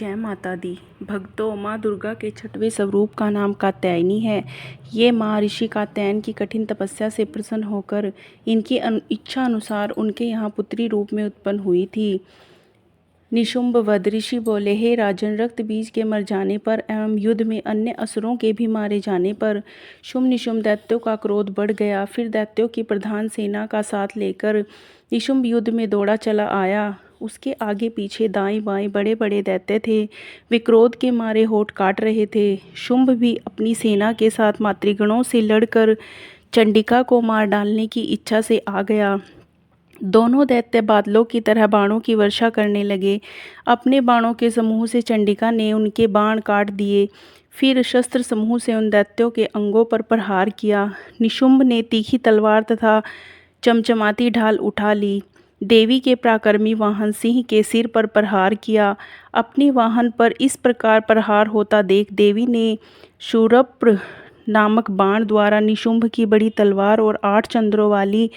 जय माता दी। भक्तों, माँ दुर्गा के छठवें स्वरूप का नाम कात्यायनी है। ये माँ ऋषि कात्यायन की कठिन तपस्या से प्रसन्न होकर इनकी इच्छा अनुसार उनके यहाँ पुत्री रूप में उत्पन्न हुई थी। निशुंभ वध ऋषि बोले, हे राजन, रक्त बीज के मर जाने पर एवं युद्ध में अन्य असुरों के भी मारे जाने पर शुंभ निशुंभ दैत्यों का क्रोध बढ़ गया। फिर दैत्यों की प्रधान सेना का साथ लेकर निशुंभ युद्ध में दौड़ा चला आया। उसके आगे पीछे दाएं बाएं बड़े बड़े दैत्य थे। वे क्रोध के मारे होठ काट रहे थे। शुंभ भी अपनी सेना के साथ मातृगणों से लड़कर चंडिका को मार डालने की इच्छा से आ गया। दोनों दैत्य बादलों की तरह बाणों की वर्षा करने लगे। अपने बाणों के समूह से चंडिका ने उनके बाण काट दिए। फिर शस्त्र समूह से उन दैत्यों के अंगों पर प्रहार किया। निशुंभ ने तीखी तलवार तथा चमचमाती ढाल उठा ली। देवी के पराक्रमी वाहन सिंह के सिर पर प्रहार किया। अपने वाहन पर इस प्रकार प्रहार होता देख देवी ने शूरप्र नामक बाण द्वारा निशुंभ की बड़ी तलवार और 8 चंद्रों वाली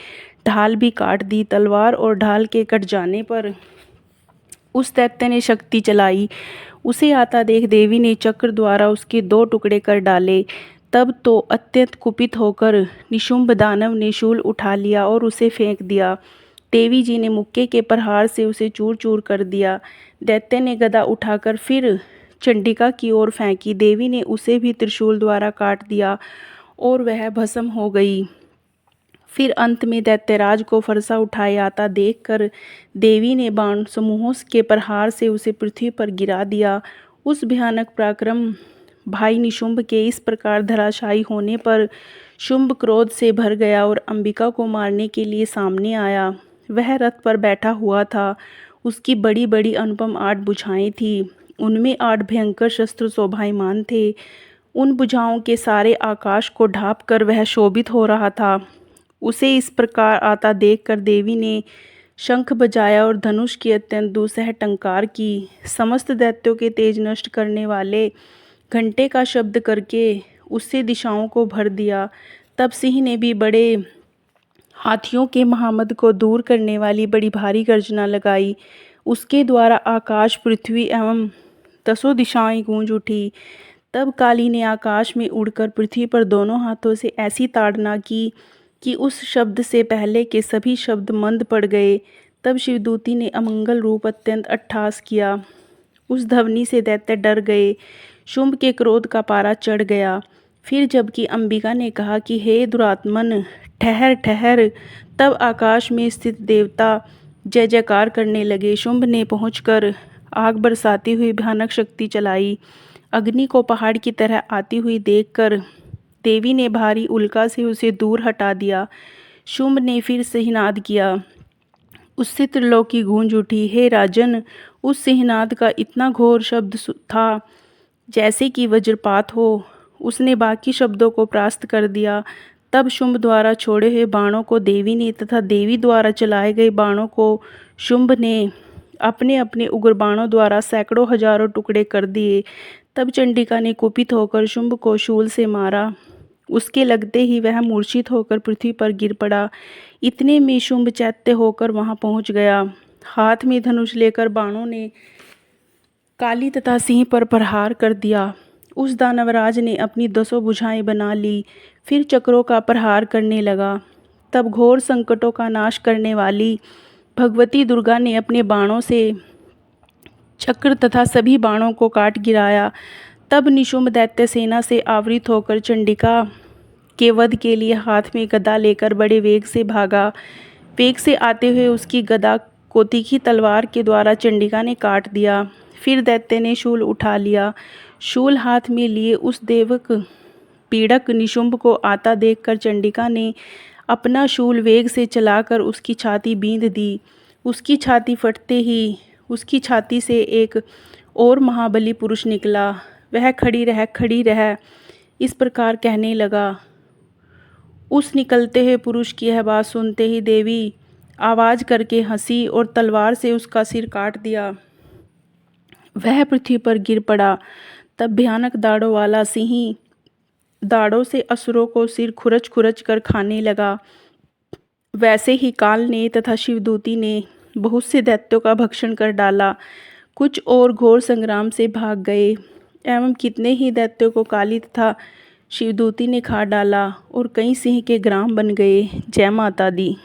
ढाल भी काट दी। तलवार और ढाल के कट जाने पर उस दैत्य ने शक्ति चलाई। उसे आता देख देवी ने चक्र द्वारा उसके 2 टुकड़े कर डाले। तब तो अत्यंत कुपित होकर निशुंभ दानव ने शूल उठा लिया और उसे फेंक दिया। देवी जी ने मुक्के के प्रहार से उसे चूर चूर कर दिया। दैत्य ने गदा उठाकर फिर चंडिका की ओर फेंकी। देवी ने उसे भी त्रिशूल द्वारा काट दिया और वह भस्म हो गई। फिर अंत में दैत्यराज को फरसा उठाए आता देखकर देवी ने बाण समूहों के प्रहार से उसे पृथ्वी पर गिरा दिया। उस भयानक पराक्रम भाई निशुंभ के इस प्रकार धराशायी होने पर शुंभ क्रोध से भर गया और अंबिका को मारने के लिए सामने आया। वह रथ पर बैठा हुआ था। उसकी बड़ी बड़ी अनुपम 8 भुजाएं थीं। उनमें 8 भयंकर शस्त्र शोभायमान थे। उन भुजाओं के सारे आकाश को ढाँप कर वह शोभित हो रहा था। उसे इस प्रकार आता देखकर देवी ने शंख बजाया और धनुष की अत्यंत दुस्सह टंकार की। समस्त दैत्यों के तेज नष्ट करने वाले घंटे का शब्द करके उससे दिशाओं को भर दिया। तब सिंह ने भी बड़े हाथियों के महामद को दूर करने वाली बड़ी भारी गर्जना लगाई। उसके द्वारा आकाश, पृथ्वी एवं 10 दिशाएं गूंज उठी। तब काली ने आकाश में उड़कर पृथ्वी पर दोनों हाथों से ऐसी ताड़ना की कि उस शब्द से पहले के सभी शब्द मंद पड़ गए। तब शिवदूती ने अमंगल रूप अत्यंत अट्टहास किया। उस ध्वनि से दैत्य डर गए। शुंभ के क्रोध का पारा चढ़ गया। फिर जबकि अंबिका ने कहा कि हे दुरात्मन, ठहर ठहर, तब आकाश में स्थित देवता जय जयकार करने लगे। शुंभ ने पहुंचकर आग बरसाती हुई भयानक शक्ति चलाई। अग्नि को पहाड़ की तरह आती हुई देखकर देवी ने भारी उल्का से उसे दूर हटा दिया। शुंभ ने फिर सिंहनाद किया। उससे त्रिलोकी गूंज उठी। हे राजन, उस सिंहनाद का इतना घोर शब्द था जैसे कि वज्रपात हो। उसने बाकी शब्दों को परास्त कर दिया। तब शुंभ द्वारा छोड़े हुए बाणों को देवी ने तथा देवी द्वारा चलाए गए बाणों को शुंभ ने अपने अपने उग्र बाणों द्वारा सैकड़ों हजारों टुकड़े कर दिए। तब चंडिका ने कुपित होकर शुंभ को शूल से मारा। उसके लगते ही वह मूर्छित होकर पृथ्वी पर गिर पड़ा। इतने में शुंभ चैत्य होकर वहां पहुंच गया। हाथ में धनुष लेकर बाणों ने काली तथा सिंह पर प्रहार कर दिया। उस दानवराज ने अपनी 10 भुजाएं बना ली। फिर चक्रों का प्रहार करने लगा। तब घोर संकटों का नाश करने वाली भगवती दुर्गा ने अपने बाणों से चक्र तथा सभी बाणों को काट गिराया। तब निशुंभ दैत्य सेना से आवृत होकर चंडिका के वध के लिए हाथ में गदा लेकर बड़े वेग से भागा। वेग से आते हुए उसकी गदा को तीखी तलवार के द्वारा चंडिका ने काट दिया। फिर दैत्य ने शूल उठा लिया। शूल हाथ में लिए उस देवक पीड़क निशुंभ को आता देखकर चंडिका ने अपना शूल वेग से चलाकर उसकी छाती बींध दी। उसकी छाती फटते ही उसकी छाती से एक और महाबली पुरुष निकला। वह खड़ी रह इस प्रकार कहने लगा। उस निकलते हुए पुरुष की यह बात सुनते ही देवी आवाज करके हंसी और तलवार से उसका सिर काट दिया। वह पृथ्वी पर गिर पड़ा। तब भयानक दाढ़ों वाला सिंह दाढ़ों से असुरों को सिर खुरच खुरच कर खाने लगा। वैसे ही काल ने तथा शिवदूती ने बहुत से दैत्यों का भक्षण कर डाला। कुछ और घोर संग्राम से भाग गए एवं कितने ही दैत्यों को काली तथा शिवदूती ने खा डाला और कई सिंह के ग्राम बन गए। जय माता दी।